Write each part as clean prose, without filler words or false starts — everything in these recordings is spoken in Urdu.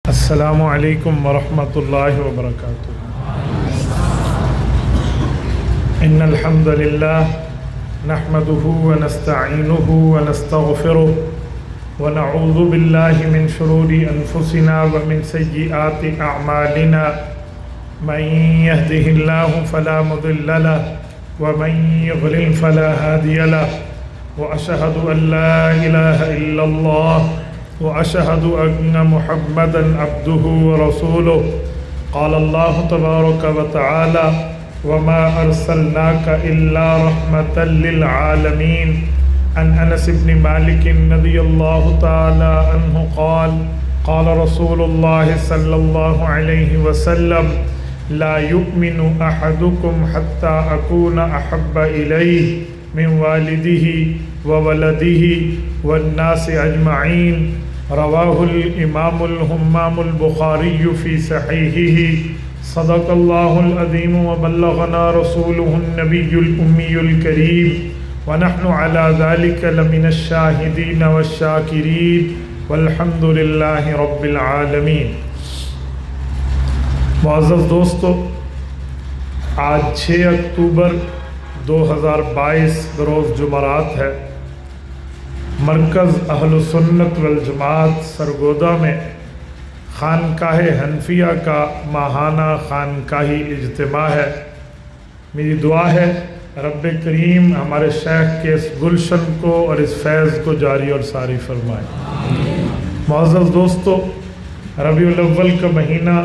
السلام علیکم ورحمۃ اللہ وبرکاتہ۔ ان الحمد للہ نحمده ونستعینه ونستغفره ونعوذ باللہ من شرور انفسنا ومن سیئات اعمالنا من يهده الله فلا مضل له ومن يضلل فلا هادي له واشهد ان لا اله الا الله وأشهد أن محمدًا عبده ورسوله قال الله تبارك وتعالى وما أرسلناك إلا رحمة للعالمين عن أنس بن مالك رضي الله تعالى عنه قال قال رسول الله صلى الله عليه وسلم لا يؤمن أحدكم حتى أكون أحب إليه من والده وولده والناس أجمعين رواہ الامام الہمام البخاری فی صحیحہ صدق اللہ العظیم وبلغنا رسولہ النبی الأمی الکریم ونحن علی ذلک لمن الشاہدین والشاکرین والحمد للہ رب العالمین۔ معزز دوستو، آج 6 اکتوبر 2022 بروز جمعرات ہے۔ مرکز اہل سنت والجماعت سرگودا میں خانقاہ حنفیہ کا ماہانہ خانقاہی اجتماع ہے۔ میری دعا ہے رب کریم ہمارے شیخ کے اس گلشن کو اور اس فیض کو جاری اور ساری فرمائے۔ معزز دوستو، ربیع الاول کا مہینہ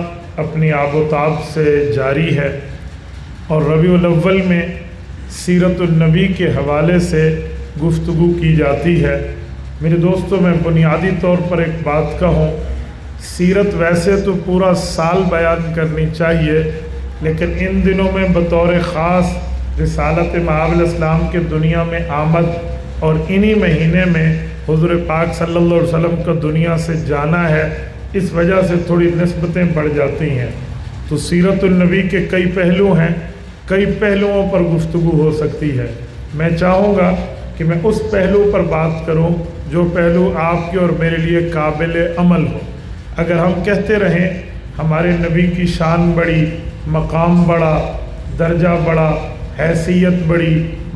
اپنی آب و تاب سے جاری ہے اور ربیع الاول میں سیرت النبی کے حوالے سے گفتگو کی جاتی ہے۔ میرے دوستوں، میں بنیادی طور پر ایک بات کہوں، سیرت ویسے تو پورا سال بیان کرنی چاہیے، لیکن ان دنوں میں بطور خاص رسالت مآب علیہ السلام کے دنیا میں آمد اور انہی مہینے میں حضور پاک صلی اللہ علیہ وسلم کا دنیا سے جانا ہے، اس وجہ سے تھوڑی نسبتیں بڑھ جاتی ہیں۔ تو سیرت النبی کے کئی پہلو ہیں، کئی پہلوؤں پر گفتگو ہو سکتی ہے۔ میں چاہوں گا کہ میں اس پہلو پر بات کروں جو پہلو آپ کے اور میرے لیے قابل عمل ہو۔ اگر ہم کہتے رہیں ہمارے نبی کی شان بڑی، مقام بڑا، درجہ بڑا، حیثیت بڑی،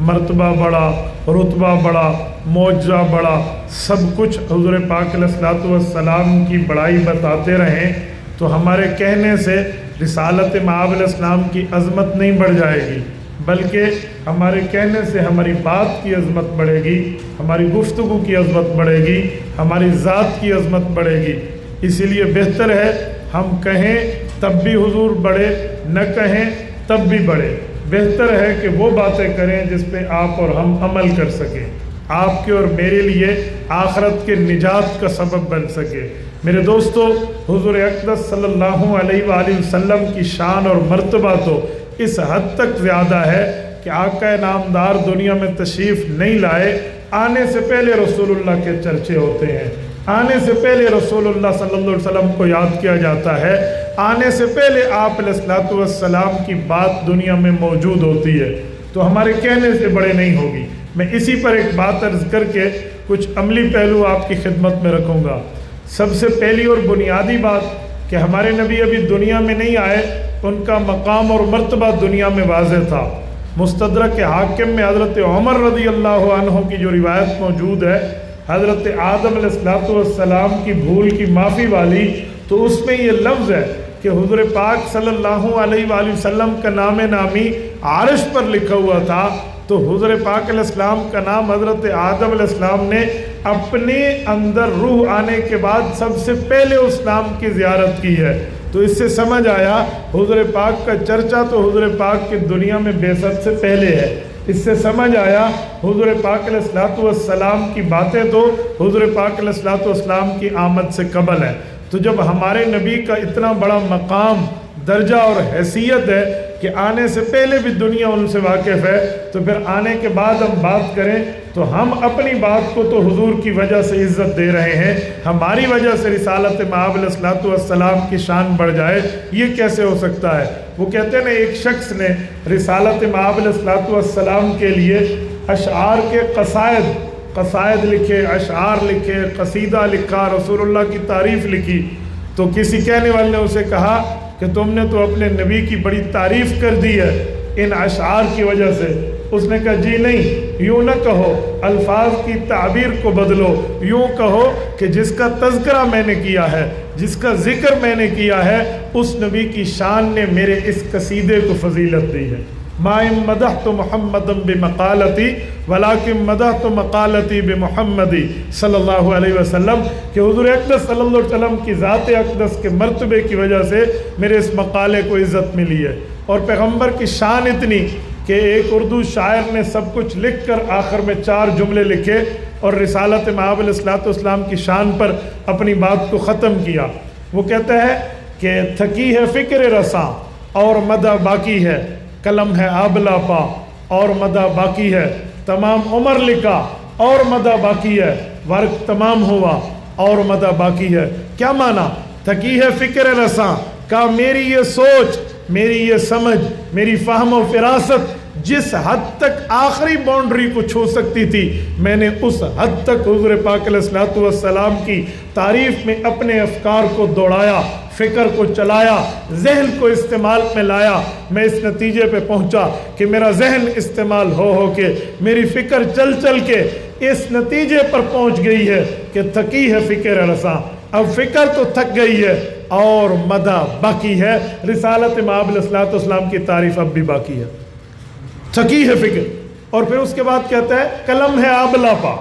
مرتبہ بڑا، رتبہ بڑا، معجزہ بڑا، سب کچھ حضور پاک علیہ الصلوۃ والسلام کی بڑائی بتاتے رہیں تو ہمارے کہنے سے رسالت مآب علیہ السلام کی عظمت نہیں بڑھ جائے گی، بلکہ ہمارے کہنے سے ہماری بات کی عظمت بڑھے گی، ہماری گفتگو کی عظمت بڑھے گی، ہماری ذات کی عظمت بڑھے گی۔ اسی لیے بہتر ہے ہم کہیں تب بھی حضور بڑھے، نہ کہیں تب بھی بڑھے۔ بہتر ہے کہ وہ باتیں کریں جس پہ آپ اور ہم عمل کر سکیں، آپ کے اور میرے لیے آخرت کے نجات کا سبب بن سکے۔ میرے دوستو، حضور اقدس صلی اللہ علیہ وآلہ وسلم کی شان اور مرتبہ تو اس حد تک زیادہ ہے کہ آقا نامدار دنیا میں تشریف نہیں لائے، آنے سے پہلے رسول اللہ کے چرچے ہوتے ہیں، آنے سے پہلے رسول اللہ صلی اللہ علیہ وسلم کو یاد کیا جاتا ہے، آنے سے پہلے آپ علیہ الصلوۃ والسلام کی بات دنیا میں موجود ہوتی ہے، تو ہمارے کہنے سے بڑے نہیں ہوگی۔ میں اسی پر ایک بات عرض کر کے کچھ عملی پہلو آپ کی خدمت میں رکھوں گا۔ سب سے پہلی اور بنیادی بات کہ ہمارے نبی ابھی دنیا میں نہیں آئے، ان کا مقام اور مرتبہ دنیا میں واضح تھا۔ مستدرک حاکم میں حضرت عمر رضی اللہ عنہ کی جو روایت موجود ہے، حضرت آدم علیہ السلام کی بھول کی معافی والی، تو اس میں یہ لفظ ہے کہ حضور پاک صلی اللہ علیہ وآلہ وسلم کا نام نامی عرش پر لکھا ہوا تھا، تو حضور پاک علیہ السلام کا نام حضرت آدم علیہ السلام نے اپنے اندر روح آنے کے بعد سب سے پہلے اس نام کی زیارت کی ہے۔ تو اس سے سمجھ آیا حضور پاک کا چرچا تو حضور پاک کی دنیا میں بعثت سے پہلے ہے۔ اس سے سمجھ آیا حضور پاک علیہ الصلوۃ والسلام کی باتیں تو حضور پاک علیہ الصلوۃ والسلام کی آمد سے قبل ہے۔ تو جب ہمارے نبی کا اتنا بڑا مقام، درجہ اور حیثیت ہے کہ آنے سے پہلے بھی دنیا ان سے واقف ہے، تو پھر آنے کے بعد ہم بات کریں تو ہم اپنی بات کو تو حضور کی وجہ سے عزت دے رہے ہیں، ہماری وجہ سے رسالت مآب علیہ الصلوۃ والسلام کی شان بڑھ جائے، یہ کیسے ہو سکتا ہے؟ وہ کہتے ہیں نا، ایک شخص نے رسالت مآب علیہ الصلوۃ والسلام کے لیے اشعار کے قصائد لکھے، اشعار لکھے، قصیدہ لکھا، رسول اللہ کی تعریف لکھی، تو کسی کہنے والے نے اسے کہا کہ تم نے تو اپنے نبی کی بڑی تعریف کر دی ہے ان اشعار کی وجہ سے۔ اس نے کہا جی نہیں، یوں نہ کہو، الفاظ کی تعبیر کو بدلو، یوں کہو کہ جس کا تذکرہ میں نے کیا ہے، جس کا ذکر میں نے کیا ہے، اس نبی کی شان نے میرے اس قصیدے کو فضیلت دی ہے۔ ما مدحت محمد بمقالتی ولکن مدحت مقالتی بمحمد صلی اللہ علیہ وسلم، کہ حضور اقدس صلی اللہ علیہ وسلم کی ذات اقدس کے مرتبے کی وجہ سے میرے اس مقالے کو عزت ملی ہے۔ اور پیغمبر کی شان اتنی کہ ایک اردو شاعر نے سب کچھ لکھ کر آخر میں 4 جملے لکھے اور رسالت مآب علیہ السلام کی شان پر اپنی بات کو ختم کیا۔ وہ کہتا ہے کہ تھکی ہے فکر رساں اور مدح باقی ہے، قلم ہے آبلا پا اور مدح باقی ہے، تمام عمر لکھا اور مدح باقی ہے، ورق تمام ہوا اور مدح باقی ہے۔ کیا معنی؟ تھکی ہے فکر رساں کا میری یہ سوچ، میری یہ سمجھ، میری فہم و فراست جس حد تک آخری باؤنڈری کو چھو سکتی تھی، میں نے اس حد تک حضور پاک علیہ الصلوۃ والسلام کی تعریف میں اپنے افکار کو دوڑایا، فکر کو چلایا، ذہن کو استعمال میں لایا۔ میں اس نتیجے پہ پہنچا کہ میرا ذہن استعمال ہو کے، میری فکر چل چل کے اس نتیجے پر پہنچ گئی ہے کہ تھکی ہے فکر رساں، اب فکر تو تھک گئی ہے اور مدح باقی ہے۔ رسالت مآب علیہ السلام کی تعریف اب بھی باقی ہے، تھکی ہے فکر۔ اور پھر اس کے بعد کہتا ہے قلم ہے آبلا پا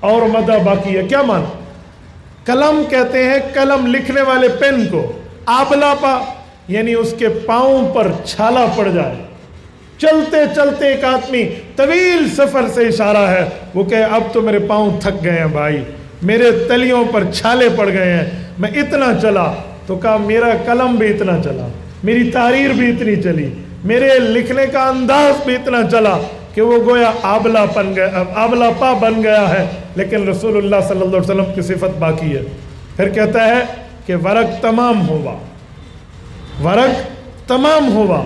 اور مدح باقی ہے۔ کیا معنی؟ قلم کہتے ہیں قلم لکھنے والے پین کو، آبلا پا یعنی اس کے پاؤں پر چھالا پڑ جائے، چلتے چلتے ایک آدمی طویل سفر سے اشارہ ہے، وہ کہے اب تو میرے پاؤں تھک گئے ہیں بھائی، میرے تلیوں پر چھالے پڑ گئے ہیں، میں اتنا چلا۔ تو کہا میرا قلم بھی اتنا چلا، میری تحریر بھی اتنی چلی، میرے لکھنے کا انداز بھی اتنا چلا کہ وہ گویا آبلا پا بن گیا ہے، لیکن رسول اللہ صلی اللہ علیہ وسلم کی صفت باقی ہے۔ پھر کہتا ہے کہ ورق تمام ہوا، ورق تمام ہوا،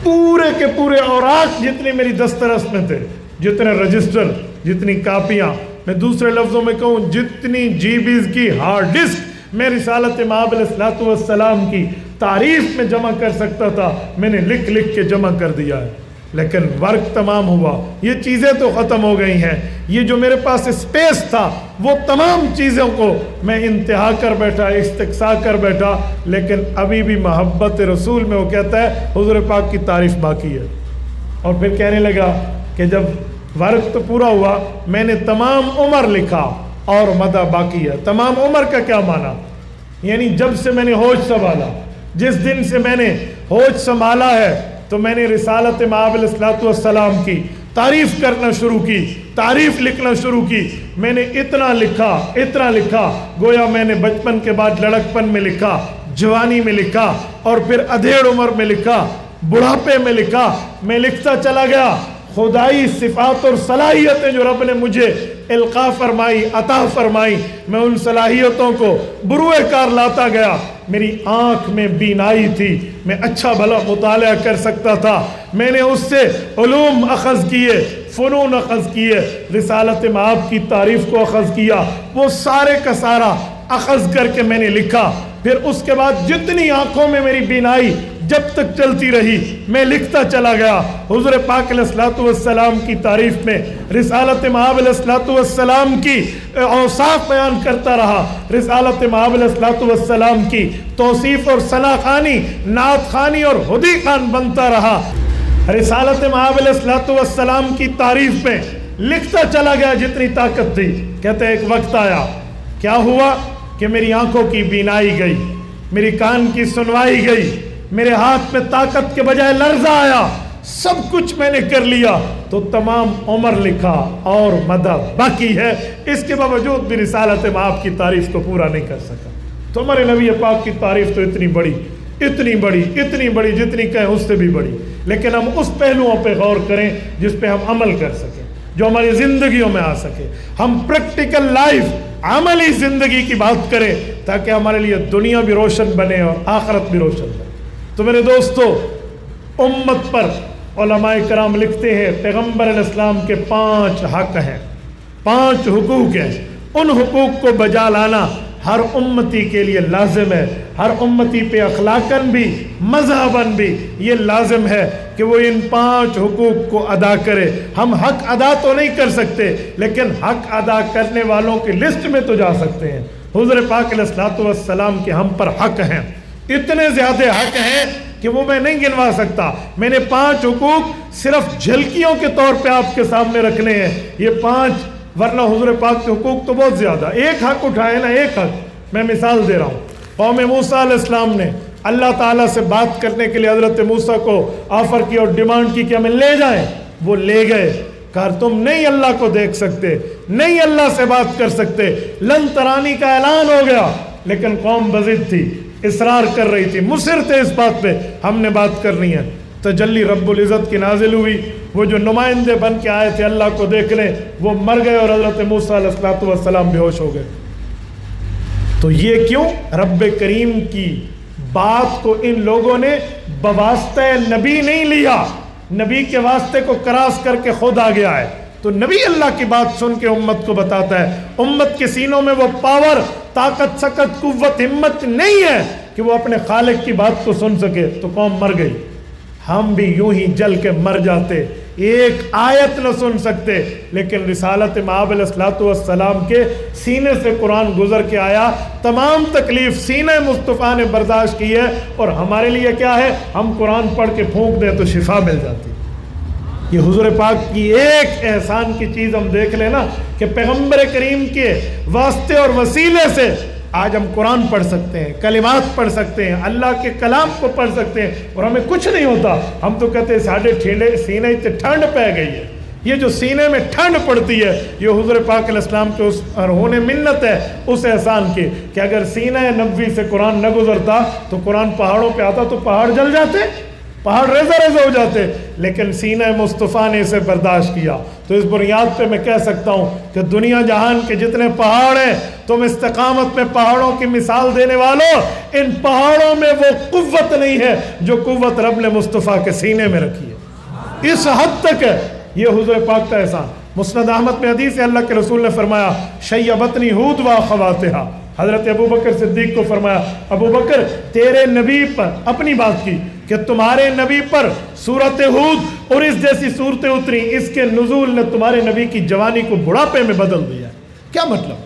پورے کے پورے اوراق جتنے میری دسترس میں تھے، جتنے رجسٹر، جتنی کاپیاں، میں دوسرے لفظوں میں کہوں جتنی جی بیز کی ہارڈ ڈسک میں رسالت مآب علیہ السلام کی تعریف میں جمع کر سکتا تھا، میں نے لکھ لکھ کے جمع کر دیا ہے۔ لیکن ورق تمام ہوا، یہ چیزیں تو ختم ہو گئی ہیں، یہ جو میرے پاس اسپیس تھا وہ تمام چیزوں کو میں انتہا کر بیٹھا، استقصا کر بیٹھا، لیکن ابھی بھی محبت رسول میں وہ کہتا ہے حضور پاک کی تعریف باقی ہے۔ اور پھر کہنے لگا کہ جب ورق تو پورا ہوا، میں نے تمام عمر لکھا اور مدح باقی ہے۔ تمام عمر کا کیا معنی؟ یعنی جب سے میں نے ہوش سنبھالا، جس دن سے میں نے ہوش سنبھالا ہے تو میں نے رسالت مآب علیہ السلام کی تعریف کرنا شروع کی، تعریف لکھنا شروع کی۔ میں نے اتنا لکھا گویا میں نے بچپن کے بعد لڑکپن میں لکھا، جوانی میں لکھا، اور پھر ادھیڑ عمر میں لکھا، بڑھاپے میں لکھا۔ میں لکھتا چلا گیا، خدائی صفات اور صلاحیتیں جو رب نے مجھے القاء فرمائی، عطا فرمائی، میں ان صلاحیتوں کو بروئے کار لاتا گیا۔ میری آنکھ میں بینائی تھی، میں اچھا بھلا مطالعہ کر سکتا تھا، میں نے اس سے علوم اخذ کیے، فنون اخذ کیے، رسالت مآب کی تعریف کو اخذ کیا، وہ سارے کا سارا اخذ کر کے میں نے لکھا۔ پھر اس کے بعد جتنی آنکھوں میں میری بینائی جب تک چلتی رہی، میں لکھتا چلا گیا، حضور پاک علیہ الصلوۃ والسلام کی تعریف میں، رسالت مآب علیہ الصلوۃ والسلام کی اوصاف بیان کرتا رہا، رسالت مآب علیہ الصلوۃ والسلام کی توصیف اور ثنا خوانی، نعت خوانی اور حدی خوان بنتا رہا۔ رسالت مآب علیہ الصلوۃ والسلام کی تعریف میں لکھتا چلا گیا جتنی طاقت تھی۔ کہتے ایک وقت آیا، کیا ہوا کہ میری آنکھوں کی بینائی گئی، میری کان کی سنوائی گئی، میرے ہاتھ میں طاقت کے بجائے لرزہ آیا، سب کچھ میں نے کر لیا، تو تمام عمر لکھا اور مدح باقی ہے۔ اس کے باوجود بھی رسالت مآب کی تعریف کو پورا نہیں کر سکا۔ تو ہمارے نبی پاک کی تعریف تو اتنی بڑی جتنی کہیں اس سے بھی بڑی، لیکن ہم اس پہلوؤں پہ غور کریں جس پہ ہم عمل کر سکیں، جو ہماری زندگیوں میں آ سکے۔ ہم پریکٹیکل لائف، عملی زندگی کی بات کریں تاکہ ہمارے لیے دنیا بھی روشن بنے اور آخرت بھی روشن بنے۔ تو میرے دوستو، امت پر علماء کرام لکھتے ہیں پیغمبر علیہ السلام کے 5 حق ہیں، 5 حقوق ہیں۔ ان حقوق کو بجا لانا ہر امتی کے لیے لازم ہے، ہر امتی پہ اخلاقاً بھی مذہباً بھی یہ لازم ہے کہ وہ ان 5 حقوق کو ادا کرے۔ ہم حق ادا تو نہیں کر سکتے لیکن حق ادا کرنے والوں کی لسٹ میں تو جا سکتے ہیں۔ حضور پاک علیہ الصلوۃ والسلام کے ہم پر حق ہیں، اتنے زیادہ حق ہیں کہ وہ میں نہیں گنوا سکتا۔ میں نے 5 حقوق صرف جھلکیوں کے طور پہ آپ کے سامنے رکھنے ہیں، یہ 5، ورنہ حضور پاک کے حقوق تو بہت زیادہ۔ ایک حق اٹھائے نا، ایک حق میں مثال دے رہا ہوں۔ قوم موسیٰ علیہ السلام نے اللہ تعالیٰ سے بات کرنے کے لیے حضرت موسیٰ کو آفر کی اور ڈیمانڈ کی کہ ہمیں لے جائیں، وہ لے گئے۔ کہا تم نہیں اللہ کو دیکھ سکتے، نہیں اللہ سے بات کر سکتے، لن ترانی کا اعلان ہو گیا، لیکن قوم بضد تھی، اصرار کر رہی تھی، مصر تھے اس بات پہ ہم نے بات کرنی ہے۔ تجلی رب العزت کی نازل ہوئی، وہ جو نمائندے بن کے آئے تھے اللہ کو دیکھنے، وہ مر گئے اور حضرت موسیٰ علیہ الصلوۃ والسلام بے ہوش ہو گئے۔ تو یہ کیوں؟ رب کریم کی بات کو ان لوگوں نے بواسطہ نبی نہیں لیا، نبی کے واسطے کو کراس کر کے خود آ گیا ہے۔ تو نبی اللہ کی بات سن کے امت کو بتاتا ہے، امت کے سینوں میں وہ پاور، طاقت، سکت، قوت، ہمت نہیں ہے کہ وہ اپنے خالق کی بات کو سن سکے، تو قوم مر گئی۔ ہم بھی یوں ہی جل کے مر جاتے، ایک آیت نہ سن سکتے، لیکن رسالت مآب علیہ الصلوۃ والسلام کے سینے سے قرآن گزر کے آیا، تمام تکلیف سینہ مصطفیٰ نے برداشت کی ہے، اور ہمارے لیے کیا ہے؟ ہم قرآن پڑھ کے پھونک دیں تو شفا مل جاتی۔ یہ حضور پاک کی ایک احسان کی چیز ہم دیکھ لیں نا، کہ پیغمبر کریم کے واسطے اور وسیلے سے آج ہم قرآن پڑھ سکتے ہیں، کلمات پڑھ سکتے ہیں، اللہ کے کلام کو پڑھ سکتے ہیں، اور ہمیں کچھ نہیں ہوتا۔ ہم تو کہتے ہیں ساڑھے سینے اتنے ٹھنڈ پہ گئی ہے۔ یہ جو سینے میں ٹھنڈ پڑتی ہے، یہ حضور پاک علیہ السلام کے اس ہونے منت ہے اس احسان کی، کہ اگر سینہ نبوی سے قرآن نہ گزرتا تو قرآن پہاڑوں پہ آتا تو پہاڑ جل جاتے، پہاڑ ریزہ ریزہ ہو جاتے، لیکن سینہ مصطفیٰ نے اسے برداشت کیا۔ تو اس بنیاد پہ میں کہہ سکتا ہوں کہ دنیا جہان کے جتنے پہاڑ ہیں، تم استقامت میں پہاڑوں کی مثال دینے والوں، ان پہاڑوں میں وہ قوت نہیں ہے جو قوت رب نے مصطفیٰ کے سینے میں رکھی ہے۔ اس حد تک ہے یہ حضور پاک کا احسان۔ مسند احمد میں حدیث ہے، اللہ کے رسول نے فرمایا شیبتنی ہود و اخواتہا، حضرت ابو بکر صدیق کو فرمایا ابو بکر تیرے نبی پر، اپنی بات کی کہ تمہارے نبی پر سورت ہود اور اس جیسی صورتیں اتری، اس کے نزول نے تمہارے نبی کی جوانی کو بڑھاپے میں بدل دیا۔ کیا مطلب؟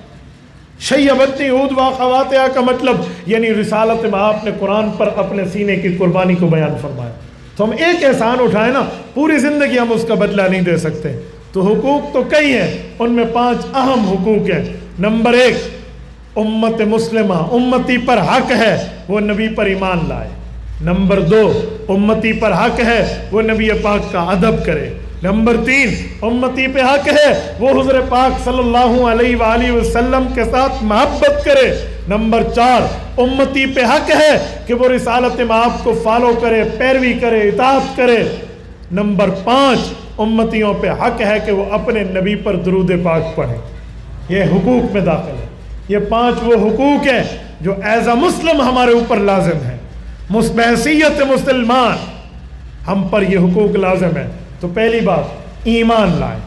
شیبتنی ہود و اخواتہا کا مطلب یعنی رسالت میں آپ نے قرآن پر اپنے سینے کی قربانی کو بیان فرمایا۔ تو ہم ایک احسان اٹھائیں نا، پوری زندگی ہم اس کا بدلہ نہیں دے سکتے۔ تو حقوق تو کئی ہیں، ان میں 5 اہم حقوق ہیں۔ نمبر 1، امت مسلمہ، امتی پر حق ہے وہ نبی پر ایمان لائے۔ نمبر 2، امتی پر حق ہے وہ نبی پاک کا ادب کرے۔ نمبر 3، امتی پہ حق ہے وہ حضور پاک صلی اللہ علیہ وآلہ وسلم کے ساتھ محبت کرے۔ نمبر 4، امتی پہ حق ہے کہ وہ رسالت مآب کو فالو کرے، پیروی کرے، اطاعت کرے۔ نمبر 5، امتیوں پہ حق ہے کہ وہ اپنے نبی پر درود پاک پڑھیں۔ یہ حقوق میں داخل ہے۔ یہ 5 وہ حقوق ہیں جو ایز اے مسلم ہمارے اوپر لازم ہیں، بحیثیت مسلمان ہم پر یہ حقوق لازم ہے۔ تو پہلی بات، ایمان لائیں۔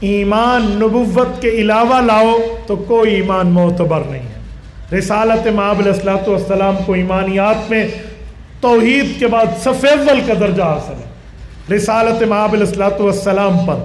ایمان نبوت کے علاوہ لاؤ تو کوئی ایمان معتبر نہیں ہے۔ رسالت مآب علیہ الصلوۃ والسلام کو ایمانیات میں توحید کے بعد صف اول کا درجہ حاصل ہے۔ رسالت مآب علیہ الصلوۃ والسلام پر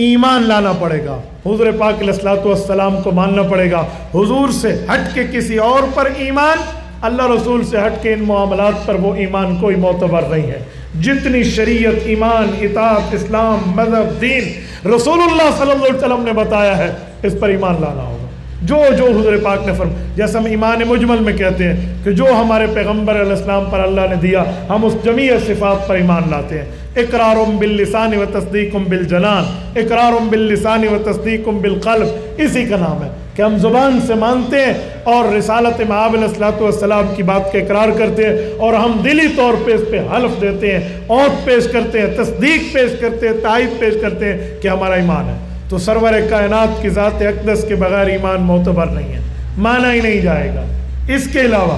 ایمان لانا پڑے گا، حضور پاک علیہ الصلوۃ والسلام کو ماننا پڑے گا۔ حضور سے ہٹ کے کسی اور پر ایمان، اللہ رسول سے ہٹ کے ان معاملات پر وہ ایمان کوئی معتبر نہیں ہے۔ جتنی شریعت، ایمان، اطاعت، اسلام، مذہب، دین رسول اللہ صلی اللہ علیہ وسلم نے بتایا ہے، اس پر ایمان لانا ہوگا۔ جو حضور پاک نے فرمایا، جیسے ہم ایمان مجمل میں کہتے ہیں کہ جو ہمارے پیغمبر علیہ السلام پر اللہ نے دیا، ہم اس جمیع صفات پر ایمان لاتے ہیں۔ اقرار باللسان و تصدیق بالجنان، اقرار باللسان و تصدیق بالقلب، اسی کا نام ہے کہ ہم زبان سے مانتے ہیں اور رسالت مآب علیہ الصلوۃ والسلام کی بات کا اقرار کرتے ہیں، اور ہم دلی طور پہ اس پہ حلف دیتے ہیں، عہد پیش کرتے ہیں، تصدیق پیش کرتے ہیں، تائید پیش کرتے ہیں کہ ہمارا ایمان ہے۔ تو سرور کائنات کی ذات اقدس کے بغیر ایمان معتبر نہیں ہے، مانا ہی نہیں جائے گا۔ اس کے علاوہ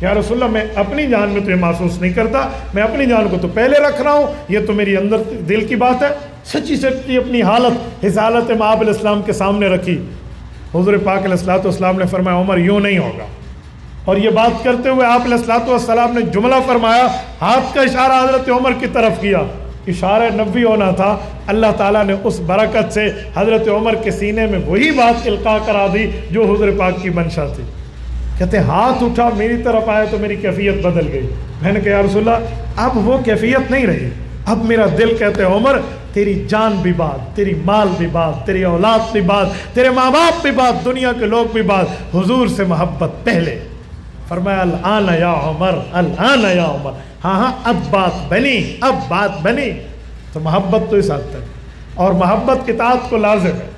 یا رسول اللہ میں اپنی جان میں تو یہ محسوس نہیں کرتا، میں اپنی جان کو تو پہلے رکھ رہا ہوں، یہ تو میری اندر دل کی بات ہے۔ سچی سچی اپنی حالت، اس حالت مآب علیہ السلام کے سامنے رکھی۔ حضور پاک علیہ الصلوۃ والسلام نے فرمایا عمر یوں نہیں ہوگا، اور یہ بات کرتے ہوئے آپ علیہ الصلوۃ والسلام نے جملہ فرمایا، ہاتھ کا اشارہ حضرت عمر کی طرف کیا، اشارہ نبوی ہونا تھا۔ اللہ تعالیٰ نے اس برکت سے حضرت عمر کے سینے میں وہی بات القاء کرا دی جو حضور پاک کی منشا تھی۔ کہتے ہیں ہاتھ اٹھا میری طرف آیا تو میری کیفیت بدل گئی۔ میں نے کہا یا رسول اللہ اب وہ کیفیت نہیں رہی، اب میرا دل کہتے ہیں عمر تیری جان بھی بات، تیری مال بھی بات، تیری اولاد بھی بات، تیرے ماں باپ بھی بات، دنیا کے لوگ بھی بات، حضور سے محبت پہلے۔ فرمایا الآن یا عمر، الآن یا عمر، ہاں اب بات بنی، اب بات بنی۔ تو محبت تو اس حد تک، اور محبت اطاعت کو لازم ہے۔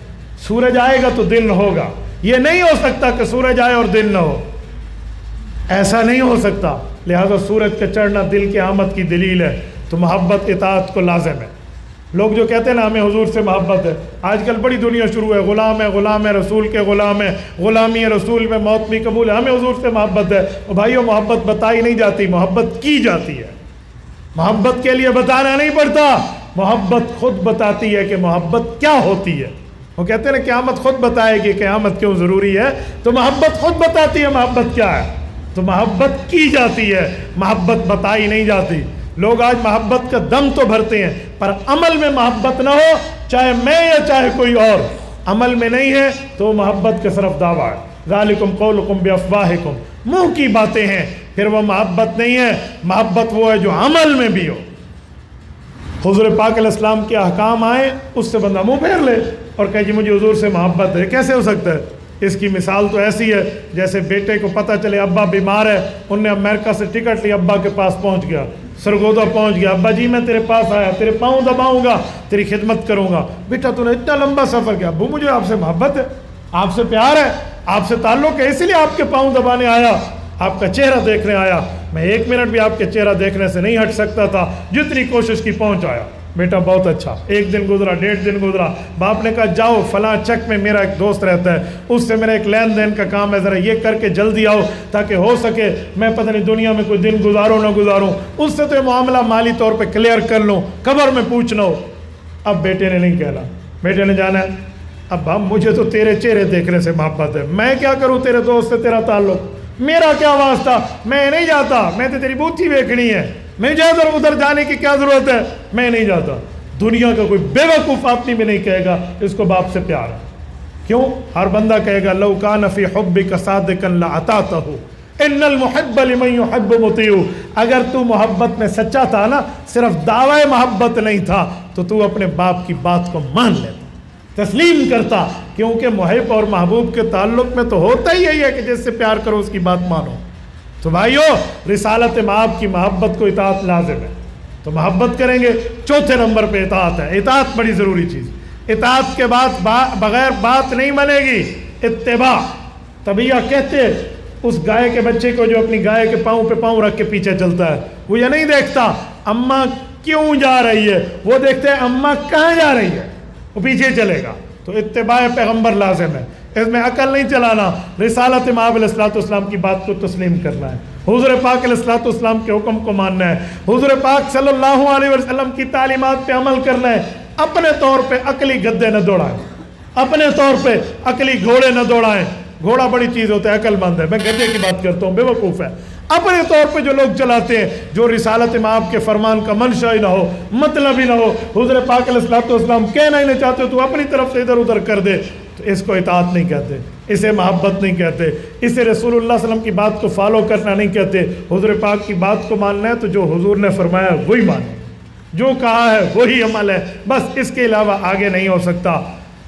سورج آئے گا تو دن ہوگا، یہ نہیں ہو سکتا کہ سورج آئے اور دن نہ ہو، ایسا نہیں ہو سکتا۔ لہذا سورج کا چڑھنا دل کی آمد کی دلیل ہے، تو محبت اطاعت کو لازم ہے۔ لوگ جو کہتے ہیں نا ہمیں حضور سے محبت ہے، آج کل بڑی دنیا شروع ہے، غلام ہے رسول کے غلام ہے، غلامی رسول میں موت بھی قبول ہے، ہمیں حضور سے محبت ہے۔ اور بھائیو محبت بتائی نہیں جاتی، محبت کی جاتی ہے۔ محبت کے لیے بتانا نہیں پڑتا، محبت خود بتاتی ہے کہ محبت کیا ہوتی ہے۔ وہ کہتے ہیں نا قیامت خود بتائے گی قیامت کیوں ضروری ہے، تو محبت خود بتاتی ہے محبت کیا ہے۔ تو محبت کی جاتی ہے، محبت بتائی نہیں جاتی۔ لوگ آج محبت کا دم تو بھرتے ہیں، پر عمل میں محبت نہ ہو، چاہے میں یا چاہے کوئی اور، عمل میں نہیں ہے تو محبت کا صرف دعویٰ ہے۔ ذالکم قولکم بافواہکم، منہ کی باتیں ہیں، پھر وہ محبت نہیں ہے۔ محبت وہ ہے جو عمل میں بھی ہو۔ حضور پاک علیہ السلام کے احکام آئے، اس سے بندہ منہ پھیر لے اور کہے جی مجھے حضور سے محبت ہے، کیسے ہو سکتا ہے؟ اس کی مثال تو ایسی ہے جیسے بیٹے کو پتہ چلے ابا بیمار ہے، انہوں نے امریکہ سے ٹکٹ لی، ابا کے پاس پہنچ گیا، سرگودا پہنچ گیا، ابا جی میں تیرے پاس آیا، تیرے پاؤں دباؤں گا، تیری خدمت کروں گا۔ بیٹا تو نے اتنا لمبا سفر کیا، ابو مجھے آپ سے محبت ہے، آپ سے پیار ہے، آپ سے تعلق ہے، اسی لیے آپ کے پاؤں دبانے آیا، آپ کا چہرہ دیکھنے آیا، میں 1 منٹ بھی آپ کے چہرہ دیکھنے سے نہیں ہٹ سکتا تھا، جتنی کوشش کی پہنچ آیا۔ بیٹا بہت اچھا، 1 دن گزرا، 1.5 دن گزرا، باپ نے کہا جاؤ فلاں چک میں میرا ایک دوست رہتا ہے، اس سے میرا ایک لین دین کا کام ہے، ذرا یہ کر کے جلدی آؤ تاکہ ہو سکے میں پتہ نہیں دنیا میں کوئی دن گزاروں نہ گزاروں، اس سے تو یہ معاملہ مالی طور پہ کلیئر کر لوں، قبر میں پوچھنا ہو۔ اب بیٹے نے نہیں کہنا، بیٹے نے جانا ہے ابا مجھے تو تیرے چہرے دیکھنے سے محبت ہے، میں کیا کروں تیرے دوست سے تیرا تعلق، میرا کیا واسطہ، میں نہیں جاتا، میں تو تیری بوتھی دیکھنی ہے، میں ادھر جانے کی کیا ضرورت ہے، میں نہیں جاتا۔ دنیا کا کوئی بے وقوف آدمی بھی نہیں کہے گا اس کو باپ سے پیار ہے، کیوں؟ ہر بندہ کہے گا لو کان فی حبک صادقا لأطعتہ ان المحب لمن يحب مطیع، اگر تو محبت میں سچا تھا نا، صرف دعوی محبت نہیں تھا تو تو اپنے باپ کی بات کو مان لیتا، تسلیم کرتا، کیونکہ محب اور محبوب کے تعلق میں تو ہوتا ہی یہی ہے کہ جس سے پیار کرو اس کی بات مانو۔ تو بھائیو رسالت مآب کی محبت کو اطاعت لازم ہے، تو محبت کریں گے۔ چوتھے نمبر پہ اطاعت ہے، اطاعت بڑی ضروری چیز، اطاعت کے بعد بغیر بات نہیں بنے گی، اتباع۔ طبیعہ کہتے اس گائے کے بچے کو جو اپنی گائے کے پاؤں پہ پاؤں رکھ کے پیچھے چلتا ہے، وہ یہ نہیں دیکھتا اماں کیوں جا رہی ہے، وہ دیکھتے ہیں اماں کہاں جا رہی ہے، وہ پیچھے چلے گا۔ تو اتباع پیغمبر لازم ہے، اس میں عقل نہیں چلانا، رسالت مآب علیہ الصلوۃ والسلام کی بات کو تسلیم کرنا ہے، حضور پاک علیہ الصلوۃ والسلام کے حکم کو ماننا ہے، حضور پاک صلی اللہ علیہ وسلم کی تعلیمات پہ عمل کرنا ہے، اپنے طور پہ عقلی گدے نہ دوڑائیں، اپنے طور پہ عقلی گھوڑے نہ دوڑائیں۔ گھوڑا بڑی چیز ہوتا ہے، عقل مند ہے، میں گدے کی بات کرتا ہوں، بے وقوف ہے۔ اپنے طور پہ جو لوگ چلاتے ہیں، جو رسالت مآب کے فرمان کا منشا ہی نہ ہو، مطلب ہی نہ ہو، حضور پاک علیہ الصلوۃ والسلام کہنا ہی نہیں چاہتے تو اپنی طرف سے ادھر ادھر کر دے، تو اس کو اطاعت نہیں کہتے، اسے محبت نہیں کہتے، اسے رسول اللہ صلی اللہ علیہ وسلم کی بات کو فالو کرنا نہیں کہتے۔ حضور پاک کی بات کو ماننا ہے تو جو حضور نے فرمایا وہی ماننا، جو کہا ہے وہی عمل ہے، بس اس کے علاوہ آگے نہیں ہو سکتا۔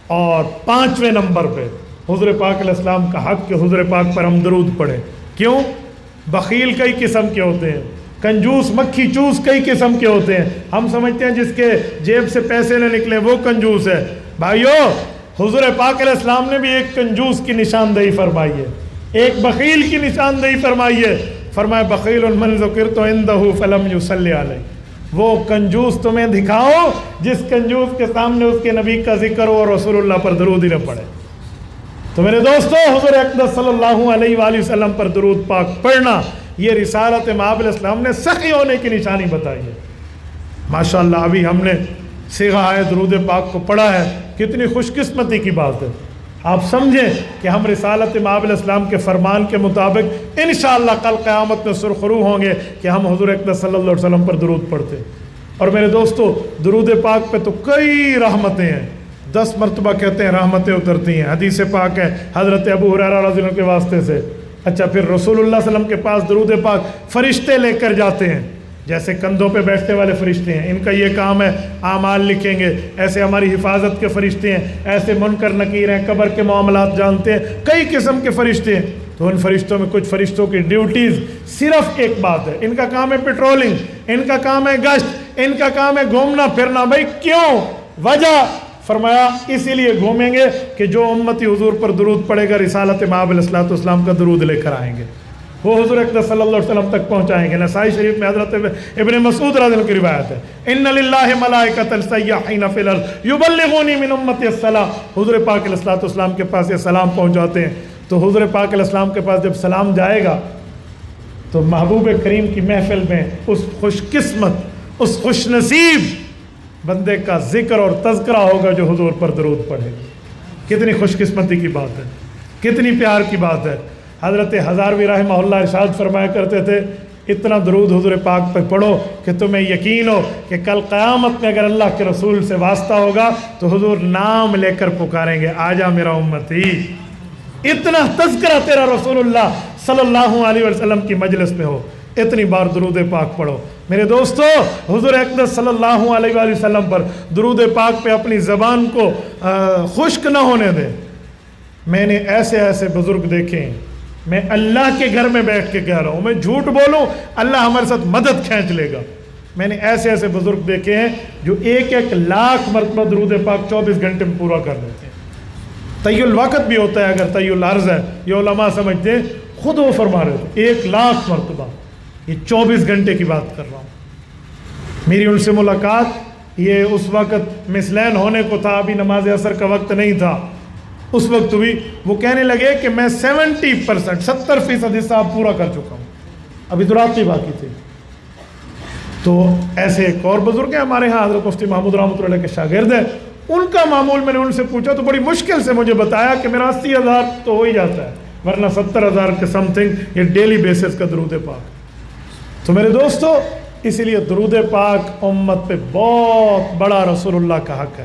اور 5ویں نمبر پہ حضور پاک علیہ السلام کا حق کہ حضور پاک پر ہم درود پڑھیں۔ کیوں؟ بخیل کئی قسم کے ہوتے ہیں، کنجوس مکھی چوس کئی قسم کے ہوتے ہیں، ہم سمجھتے ہیں جس کے جیب سے پیسے نہ نکلے وہ کنجوس ہے۔ بھائیو حضور پاک علیہ السلام نے بھی ایک کنجوس کی نشاندہی فرمائی ہے، ایک بخیل کی نشاندہی فرمائی ہے، فرمایا بخیل من ذکرت عندہ فلم یصلی علیہ، وہ کنجوس تمہیں دکھاؤ جس کنجوس کے سامنے اس کے نبی کا ذکر ہو اور رسول اللہ پر درود ہی نہ پڑھے۔ تو میرے دوستو حضور اقدس صلی اللہ علیہ وآلہ وسلم پر درود پاک پڑھنا یہ رسالت مآب علیہ السلام نے سخی ہونے کی نشانی بتائی ہے۔ ماشاءاللہ ابھی ہم نے صیغہ ہے درود پاک کو پڑھا ہے، کتنی خوش قسمتی کی بات ہے۔ آپ سمجھیں کہ ہم رسالت مآب علیہ السلام کے فرمان کے مطابق انشاءاللہ کل قیامت میں سرخرو ہوں گے کہ ہم حضور اقدس صلی اللہ علیہ وسلم پر درود پڑھتے۔ اور میرے دوستو درود پاک پہ تو کئی رحمتیں ہیں، 10 مرتبہ کہتے ہیں رحمتیں اترتی ہیں، حدیث پاک ہے حضرت ابو ہریرہ رضی اللہ عنہ کے واسطے سے۔ اچھا پھر رسول اللہ صلی اللہ علیہ وسلم کے پاس درود پاک فرشتے لے کر جاتے ہیں، جیسے کندھوں پہ بیٹھنے والے فرشتے ہیں، ان کا یہ کام ہے اعمال لکھیں گے، ایسے ہماری حفاظت کے فرشتے ہیں، ایسے منکر نکیر ہیں، قبر کے معاملات جانتے ہیں، کئی قسم کے فرشتے ہیں۔ تو ان فرشتوں میں کچھ فرشتوں کی ڈیوٹیز صرف ایک بات ہے، ان کا کام ہے پیٹرولنگ، ان کا کام ہے گشت، ان کا کام ہے گھومنا پھرنا۔ بھائی کیوں؟ وجہ فرمایا اسی لیے گھومیں گے کہ جو امتی حضور پر درود پڑے گا رسالت مآب علیہ السلام کا درود لے کر آئیں گے، وہ حضور اقدس صلی اللہ علیہ وسلم تک پہنچائیں گے۔ نسائی شریف میں حضرت ابن مسعود رضی اللہ عنہ کی روایت ہے، ان للہ ملائکۃ سیاحین فی الارض یبلغونی من امتی السلام۔ حضور پاک علیہ السلام کے پاس یہ سلام پہنچاتے ہیں۔ تو حضور پاک علیہ السلام کے پاس جب سلام جائے گا تو محبوب کریم کی محفل میں اس خوش قسمت، اس خوش نصیب بندے کا ذکر اور تذکرہ ہوگا جو حضور پر درود پڑھے۔ کتنی خوش قسمتی کی بات ہے، کتنی پیار کی بات ہے۔ حضرت ہزاروی رحمہ اللہ ارشاد فرمایا کرتے تھے، اتنا درود حضور پاک پہ پڑھو کہ تمہیں یقین ہو کہ کل قیامت میں اگر اللہ کے رسول سے واسطہ ہوگا تو حضور نام لے کر پکاریں گے، آجا میرا امتی۔ اتنا تذکرہ تیرا رسول اللہ صلی اللہ علیہ وسلم کی مجلس میں ہو، اتنی بار درود پاک پڑھو۔ میرے دوستو حضور اقدس صلی اللہ علیہ وآلہ وسلم پر درود پاک پہ اپنی زبان کو خشک نہ ہونے دیں۔ میں نے ایسے ایسے بزرگ دیکھے ہیں، میں اللہ کے گھر میں بیٹھ کے کہہ رہا ہوں، میں جھوٹ بولوں اللہ ہمارے ساتھ مدد کھینچ لے گا۔ میں نے ایسے ایسے بزرگ دیکھے ہیں جو 1,00,000 مرتبہ درود پاک 24 گھنٹے میں پورا کر لیتے ہیں۔ طی الوقت بھی ہوتا ہے اگر طی العرض ہے، یہ علماء سمجھتے ہیں، خود وہ فرما رہے تھے 1,00,000 مرتبہ، یہ 24 گھنٹے کی بات کر رہا ہوں۔ میری ان سے ملاقات یہ اس وقت مسلین ہونے کو تھا، ابھی نماز عصر کا وقت نہیں تھا، اس وقت بھی وہ کہنے لگے کہ میں 70% حصہ پورا کر چکا ہوں، ابھی تو رات کی باقی تھی۔ تو ایسے ایک اور بزرگ ہیں ہمارے ہاں، حضرت مفتی محمود رحمۃ اللہ کے شاگرد ہیں، ان کا معمول میں نے ان سے پوچھا تو بڑی مشکل سے مجھے بتایا کہ میرا 80,000 تو ہو ہی جاتا ہے، ورنہ 70,000 کے سم تھنگ یہ ڈیلی بیسس کا درود پاک۔ تو میرے دوستو اسی لیے درود پاک امت پہ بہت بڑا رسول اللہ کا حق ہے۔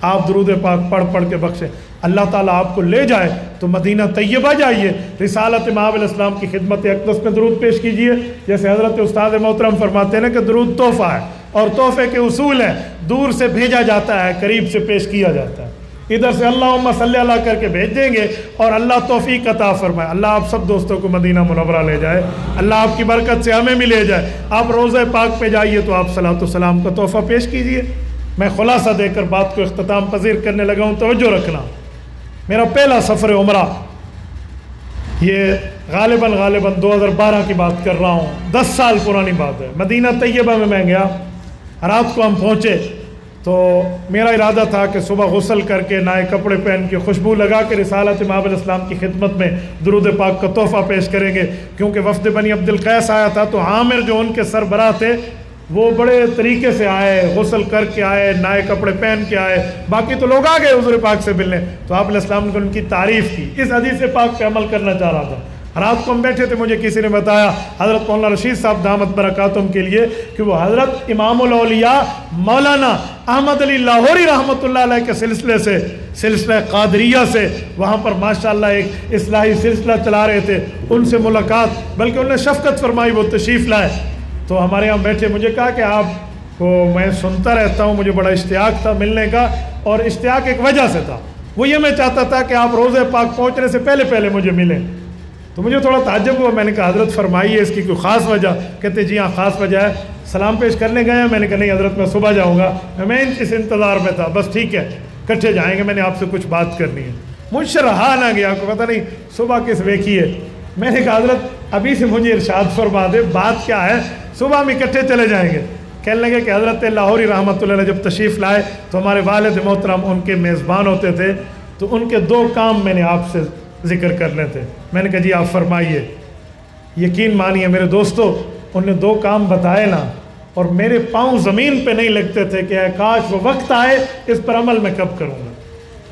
آپ درود پاک پڑھ پڑھ کے بخشیں، اللہ تعالیٰ آپ کو لے جائے تو مدینہ طیبہ جائیے، رسالت مآب علیہ السلام کی خدمت اقدس میں درود پیش کیجئے۔ جیسے حضرت استاد محترم فرماتے ہیں کہ درود تحفہ ہے اور تحفے کے اصول ہیں، دور سے بھیجا جاتا ہے، قریب سے پیش کیا جاتا ہے۔ ادھر سے اللہم صلی اللہ کر کے بھیج دیں گے اور اللہ توفیق عطا فرمائے۔ اللہ آپ سب دوستوں کو مدینہ منورہ لے جائے، اللہ آپ کی برکت سے ہمیں بھی لے جائے۔ آپ روضہ پاک پہ جائیے تو آپ صلاۃ و سلام کا تحفہ پیش کیجئے۔ میں خلاصہ دے کر بات کو اختتام پذیر کرنے لگا ہوں، توجہ رکھنا۔ میرا پہلا سفر عمرہ، یہ غالباً 2012 کی بات کر رہا ہوں، 10 سال پرانی بات ہے۔ مدینہ طیبہ میں گیا، رات کو ہم پہنچے تو میرا ارادہ تھا کہ صبح غسل کر کے نئے کپڑے پہن کے خوشبو لگا کے رسالت مآب علیہ السلام کی خدمت میں درود پاک کا تحفہ پیش کریں گے، کیونکہ وفد بنی عبد القیس آیا تھا تو عامر جو ان کے سربراہ تھے وہ بڑے طریقے سے آئے، غسل کر کے آئے، نئے کپڑے پہن کے آئے، باقی تو لوگ آ گئے حضور پاک سے ملنے۔ تو آپ علیہ السلام نے ان کی تعریف کی، اس حدیث پاک پہ عمل کرنا چاہ رہا تھا۔ رات کو ہم بیٹھے تھے، مجھے کسی نے بتایا حضرت مولانا رشید صاحب دامت برکاتہم کے لیے کہ وہ حضرت امام الاولیاء مولانا احمد علی لاہوری رحمۃ اللہ علیہ کے سلسلے سے، سلسلہ قادریہ سے وہاں پر ماشاءاللہ ایک اصلاحی سلسلہ چلا رہے تھے، ان سے ملاقات، بلکہ انہوں نے شفقت فرمائی، وہ تشریف لائے تو ہمارے یہاں بیٹھے، مجھے کہا کہ آپ کو میں سنتا رہتا ہوں، مجھے بڑا اشتیاق تھا ملنے کا، اور اشتیاق ایک وجہ سے تھا، وہ یہ میں چاہتا تھا کہ آپ روضہ پاک پہنچنے سے پہلے پہلے مجھے ملیں۔ تو مجھے تھوڑا تعجب ہوا، میں نے کہا حضرت فرمائیے اس کی کوئی خاص وجہ؟ کہتے جی ہاں خاص وجہ ہے، سلام پیش کرنے گئے ہیں۔ میں نے کہا نہیں حضرت میں صبح جاؤں گا، میں اس انتظار میں تھا، بس ٹھیک ہے کٹھے جائیں گے، میں نے آپ سے کچھ بات کرنی ہے۔ مجھ سے رہا نہ گیا، آپ کو پتہ نہیں صبح کس ویکھی ہے۔ میں نے کہا حضرت ابھی سے مجھے ارشاد فرما دے بات کیا ہے، صبح ہم اکٹھے چلے جائیں گے۔ کہنے لگے کہ حضرت لاہوری رحمۃ اللہ علیہ جب تشریف لائے تو ہمارے والد محترم ان کے میزبان ہوتے تھے، تو ان کے 2 کام میں نے آپ سے ذکر کرنے تھے۔ میں نے کہا جی آپ فرمائیے۔ یقین مانیے میرے دوستو، انہوں نے 2 کام بتائے نا، اور میرے پاؤں زمین پہ نہیں لگتے تھے کہ اے کاش وہ وقت آئے اس پر عمل میں کب کروں گا۔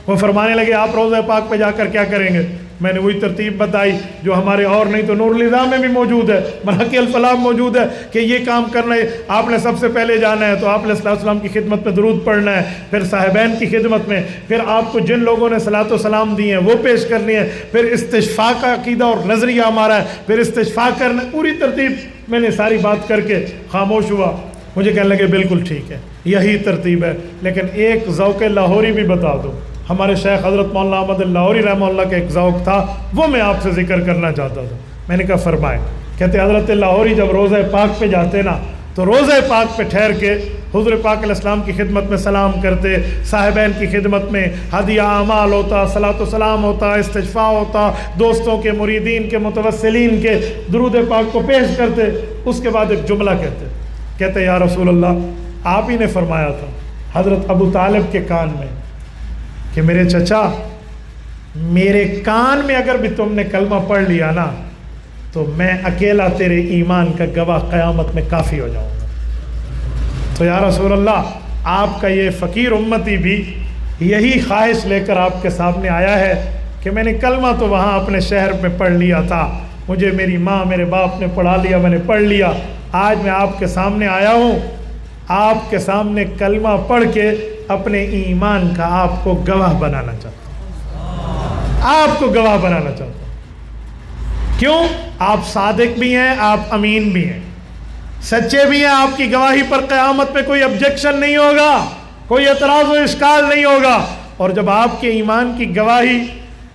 وہ فرمانے لگے آپ روضہ پاک پہ جا کر کیا کریں گے؟ میں نے وہی ترتیب بتائی جو ہمارے اور نہیں تو نور الہدیٰ میں بھی موجود ہے، منہج الفلاح موجود ہے کہ یہ کام کرنا ہے۔ آپ نے سب سے پہلے جانا ہے تو آپ نے صلی اللہ علیہ وسلم کی خدمت میں درود پڑھنا ہے، پھر صاحبین کی خدمت میں، پھر آپ کو جن لوگوں نے صلاۃ و سلام دی ہیں وہ پیش کرنی ہے، پھر استشفاء کا عقیدہ اور نظریہ ہمارا ہے، پھر استشفاء کرنا، پوری ترتیب۔ میں نے ساری بات کر کے خاموش ہوا، مجھے کہنے لگے بالکل ٹھیک ہے، یہی ترتیب ہے، لیکن ایک ذوق لاہوری بھی بتا دو۔ ہمارے شیخ حضرت مولانا احمد لاہوری رحمہ اللہ کا ایک ذوق تھا، وہ میں آپ سے ذکر کرنا چاہتا تھا۔ میں نے کہا فرمائے۔ کہتے حضرت لاہوری جب روضہ پاک پہ جاتے نا تو روضہ پاک پہ ٹھہر کے حضور پاک علیہ السلام کی خدمت میں سلام کرتے، صاحبین کی خدمت میں ہدیہ اعمال ہوتا، صلاۃ و سلام ہوتا، استشفاء ہوتا، دوستوں کے، مریدین کے، متوسلین کے درود پاک کو پیش کرتے۔ اس کے بعد ایک جملہ کہتے یا رسول اللہ، آپ ہی نے فرمایا تھا حضرت ابو طالب کے کان میں کہ میرے چچا، میرے کان میں اگر بھی تم نے کلمہ پڑھ لیا نا تو میں اکیلا تیرے ایمان کا گواہ قیامت میں کافی ہو جاؤں گا۔ تو یا رسول اللہ، آپ کا یہ فقیر امتی بھی یہی خواہش لے کر آپ کے سامنے آیا ہے کہ میں نے کلمہ تو وہاں اپنے شہر میں پڑھ لیا تھا، مجھے میری ماں میرے باپ نے پڑھا لیا، میں نے پڑھ لیا، آج میں آپ کے سامنے آیا ہوں، آپ کے سامنے کلمہ پڑھ کے اپنے ایمان کا آپ کو گواہ بنانا چاہتا ہوں، آپ کو گواہ بنانا چاہتا ہوں۔ کیوں؟ آپ صادق بھی ہیں، آپ امین بھی ہیں، سچے بھی ہیں، آپ کی گواہی پر قیامت میں کوئی آبجیکشن نہیں ہوگا، کوئی اعتراض و اشکال نہیں ہوگا۔ اور جب آپ کے ایمان کی گواہی،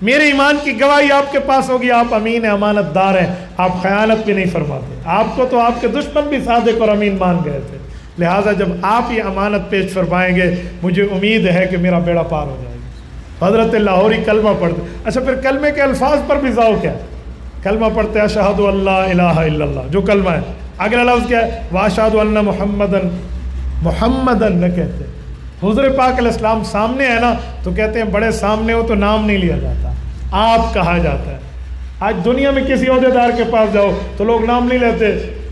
میرے ایمان کی گواہی آپ کے پاس ہوگی، آپ امین ہیں، امانت دار ہیں، آپ خیانت بھی نہیں فرماتے، آپ کو تو آپ کے دشمن بھی صادق اور امین مان گئے تھے، لہٰذا جب آپ یہ امانت پیش فرمائیں گے مجھے امید ہے کہ میرا بیڑا پار ہو جائے گا۔ حضرت لاہوری کلمہ پڑھتے، اچھا پھر کلمے کے الفاظ پر بھی ذوق ہے، کلمہ پڑھتے اشہد ان لا الہ الا اللہ، جو کلمہ ہے، اگلا لفظ کیا ہے؟ واشہد ان محمدن نہ کہتے۔ حضور پاک علیہ السلام سامنے ہے نا تو کہتے ہیں بڑے سامنے ہو تو نام نہیں لیا جاتا، آپ کہا جاتا ہے۔ آج دنیا میں کسی عہدیدار کے پاس جاؤ تو لوگ نام نہیں لیتے،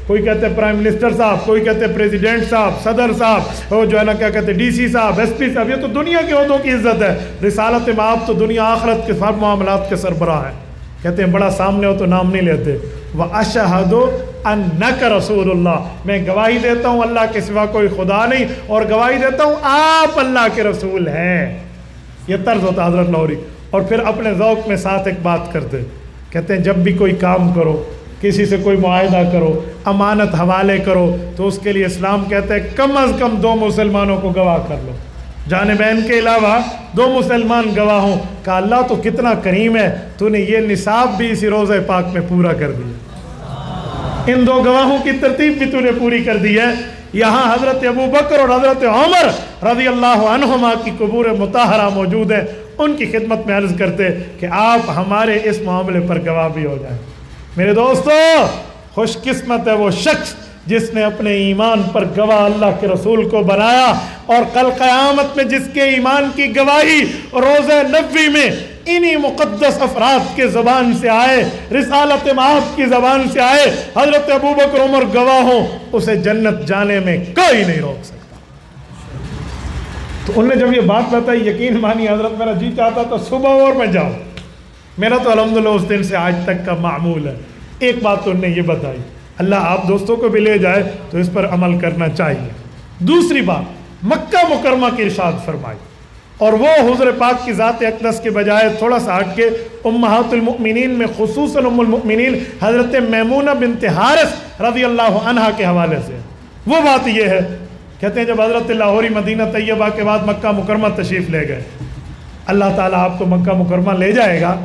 کوئی کہتے ہیں پرائم منسٹر صاحب، کوئی کہتے ہیں پریزیڈنٹ صاحب، صدر صاحب، وہ جو ہے نا کیا کہتے ہیں ڈی سی صاحب، ایس پی صاحب، یہ تو دنیا کے عہدوں کی عزت ہے۔ رسالت مآب تو دنیا آخرت کے سب معاملات کے سربراہ ہیں، کہتے ہیں بڑا سامنے ہو تو نام نہیں لیتے۔ وَأَشْهَدُ أَنَّكَ رَسُولُ اللَّهِ، میں گواہی دیتا ہوں اللہ کے سوا کوئی خدا نہیں، اور گواہی دیتا ہوں آپ اللہ کے رسول ہیں۔ یہ طرز ہوتا حضرت لاہوری۔ اور پھر اپنے ذوق میں ساتھ ایک بات کرتے، کہتے ہیں جب بھی کوئی کام کرو، کسی سے کوئی معاہدہ کرو، امانت حوالے کرو، تو اس کے لیے اسلام کہتا ہے کم از کم 2 مسلمانوں کو گواہ کر لو، جانبین کے علاوہ 2 مسلمان گواہ ہوں۔ کہ اللہ تو کتنا کریم ہے، تو نے یہ نصاب بھی اسی روضہ پاک میں پورا کر دیا، ان 2 گواہوں کی ترتیب بھی تو نے پوری کر دی ہے۔ یہاں حضرت ابو بکر اور حضرت عمر رضی اللہ عنہما کی قبور مطہرہ موجود ہے، ان کی خدمت میں عرض کرتے کہ آپ ہمارے اس معاملے پر گواہ بھی ہو جائیں۔ میرے دوستو، خوش قسمت ہے وہ شخص جس نے اپنے ایمان پر گواہ اللہ کے رسول کو بنایا، اور کل قیامت میں جس کے ایمان کی گواہی روضہ نبوی میں انہی مقدس افراد کے زبان سے آئے، رسالت مآب کی زبان سے آئے، حضرت ابوبکر عمر گواہ ہوں، اسے جنت جانے میں کوئی نہیں روک سکتا۔ تو انہوں نے جب یہ بات بتائی، یقین مانی حضرت میرا جی چاہتا تھا صبح اور میں جاؤں، میرا تو الحمدللہ اس دن سے آج تک کا معمول ہے۔ ایک بات تو انہوں نے یہ بتائی، اللہ آپ دوستوں کو بھی لے جائے تو اس پر عمل کرنا چاہیے۔ دوسری بات، مکہ مکرمہ کی ارشاد فرمائی، اور وہ حضور پاک کی ذات اقدس کے بجائے تھوڑا سا ہٹ کے امہات المؤمنین میں خصوصاً ام المؤمنین حضرت میمونہ بنت حارث رضی اللہ عنہا کے حوالے سے وہ بات یہ ہے، کہتے ہیں جب حضرت لاہوری مدینہ طیبہ کے بعد مکہ مکرمہ تشریف لے گئے، اللہ تعالیٰ آپ کو مکہ مکرمہ لے جائے گا۔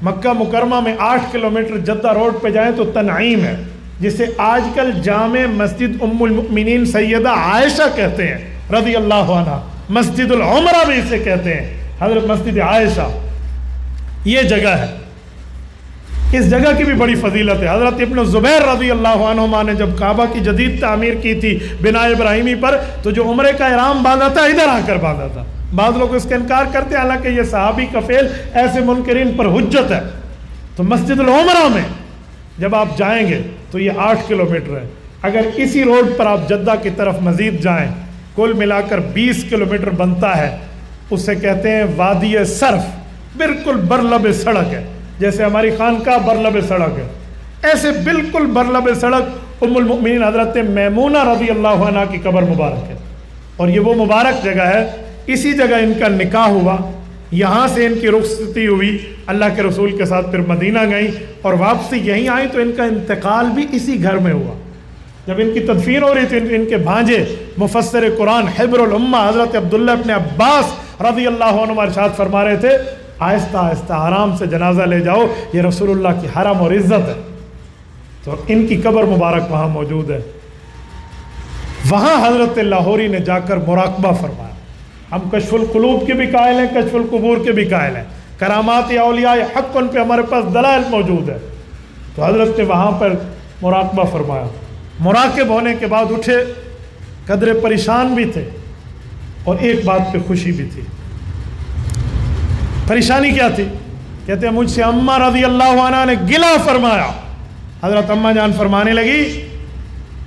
مکہ مکرمہ میں 8 کلومیٹر جدہ روڈ پہ جائیں تو تنعیم ہے، جسے آج کل جامع مسجد ام المؤمنین سیدہ عائشہ کہتے ہیں رضی اللہ عنہ، مسجد العمرہ بھی اسے کہتے ہیں، حضرت مسجد عائشہ یہ جگہ ہے۔ اس جگہ کی بھی بڑی فضیلت ہے۔ حضرت ابن زبیر رضی اللہ عنہما نے جب کعبہ کی جدید تعمیر کی تھی بنا ابراہیمی پر، تو جو عمرے کا احرام باندھا تھا ادھر آ کر باندھا تھا۔ بعض لوگ اس کا انکار کرتے ہیں، حالانکہ یہ صحابی کا فعل ایسے منکرین پر حجت ہے۔ تو مسجد العمرہ میں جب آپ جائیں گے تو یہ 8 کلومیٹر ہے. اگر اسی روڈ پر آپ جدہ کی طرف مزید جائیں کل ملا کر 20 کلومیٹر بنتا ہے. اسے کہتے ہیں وادی صرف، بالکل برلب سڑک ہے. جیسے ہماری خانقاہ برلب سڑک ہے، ایسے بالکل برلب سڑک ام المؤمنین حضرت میمونہ رضی اللہ عنہ کی قبر مبارک ہے. اور یہ وہ مبارک جگہ ہے، اسی جگہ ان کا نکاح ہوا، یہاں سے ان کی رخصتی ہوئی، اللہ کے رسول کے ساتھ پھر مدینہ گئیں اور واپسی یہیں آئیں. تو ان کا انتقال بھی اسی گھر میں ہوا. جب ان کی تدفین ہو رہی تھی ان کے بھانجے مفسر قرآن حبر الامہ حضرت عبداللہ ابن عباس رضی اللہ عنہ ارشاد فرما رہے تھے آہستہ آہستہ آرام سے جنازہ لے جاؤ، یہ رسول اللہ کی حرم اور عزت ہے. تو ان کی قبر مبارک وہاں موجود ہے. وہاں حضرت لاہوری نے جا کر مراقبہ فرمایا. ہم کشف القلوب کے بھی قائل ہیں، کشف القبور کے بھی قائل ہیں، کرامات اولیاء حق ان پہ ہمارے پاس دلائل موجود ہے. تو حضرت نے وہاں پر مراقبہ فرمایا. مراقب ہونے کے بعد اٹھے، قدرے پریشان بھی تھے اور ایک بات پہ خوشی بھی تھی. پریشانی کیا تھی؟ کہتے ہیں مجھ سے اماں رضی اللہ عنہ نے گلہ فرمایا. حضرت اماں جان فرمانے لگی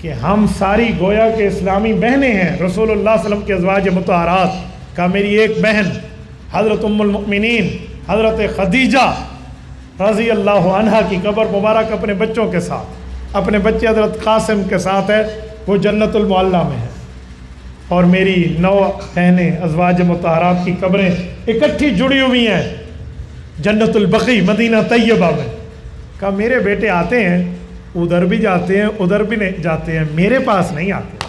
کہ ہم ساری گویا کے اسلامی بہنیں ہیں، رسول اللہ صلی اللہ علیہ وسلم کے ازواج مطہرات کا میری ایک بہن حضرت ام المؤمنین حضرت خدیجہ رضی اللہ عنہ کی قبر مبارک اپنے بچوں کے ساتھ، اپنے بچے حضرت قاسم کے ساتھ ہے، وہ جنت المعلیٰ میں ہے. اور میری 9 بہنیں ازواج مطہرات کی قبریں اکٹھی جڑی ہوئی ہیں جنت البقیع مدینہ طیبہ میں. کہا میرے بیٹے آتے ہیں، ادھر بھی جاتے ہیں ادھر بھی نہیں جاتے ہیں، میرے پاس نہیں آتے.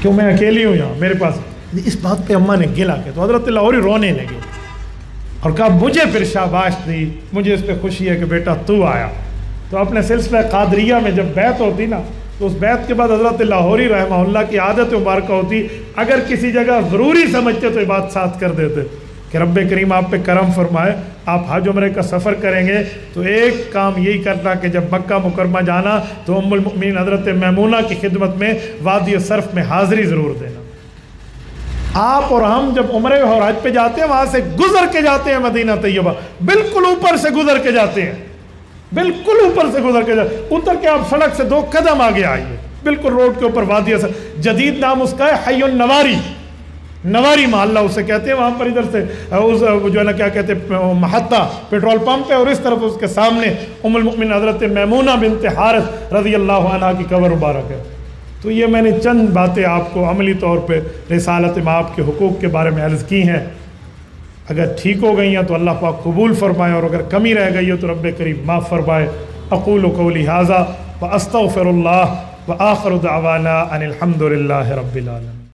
کیوں؟ میں اکیلی ہوں یہاں، میرے پاس. اس بات پہ اماں نے گلا کہ تو حضرت لاہوری رونے لگے اور کہا مجھے پھر شاباش دی، مجھے اس پہ خوشی ہے کہ بیٹا تو آیا. تو اپنے سلسلہ قادریہ میں جب بیعت ہوتی نا تو اس بیعت کے بعد حضرت لاہوری رحمہ اللہ کی عادت مبارکہ ہوتی، اگر کسی جگہ ضروری سمجھتے تو یہ بات ساتھ کر دیتے کہ رب کریم آپ پہ کرم فرمائے، آپ حج عمرے کا سفر کریں گے تو ایک کام یہی کرنا کہ جب مکہ مکرمہ جانا تو ام المؤمنین حضرت میمونہ کی خدمت میں وادی صرف میں حاضری ضرور دینا. آپ اور ہم جب عمرے اور حج پہ جاتے ہیں وہاں سے گزر کے جاتے ہیں مدینہ طیبہ، بالکل اوپر سے گزر کے جاتے ہیں، بالکل اوپر سے گزر کے جاتے ہیں. اتر کے آپ سڑک سے 2 قدم آگے آئیے، بالکل روڈ کے اوپر وادی جدید نام اس کا ہے حی النواری، نواری محلہ اسے کہتے ہیں. وہاں پر ادھر سے جو ہے نا کیا کہتے ہیں محطہ پیٹرول پمپ ہے اور اس طرف اس کے سامنے ام المؤمنین حضرت میمونہ بنت حارث رضی اللہ عنہ کی قبر مبارک ہے. تو یہ میں نے چند باتیں آپ کو عملی طور پہ رسالت مآب کے حقوق کے بارے میں عرض کی ہیں. اگر ٹھیک ہو گئی ہیں تو اللہ پاک قبول فرمائے اور اگر کمی رہ گئی ہے تو رب کریم معاف فرمائے. اقول قولی ھذا واستغفر اللہ وآخر دعوانا ان الحمد للہ رب العالمین.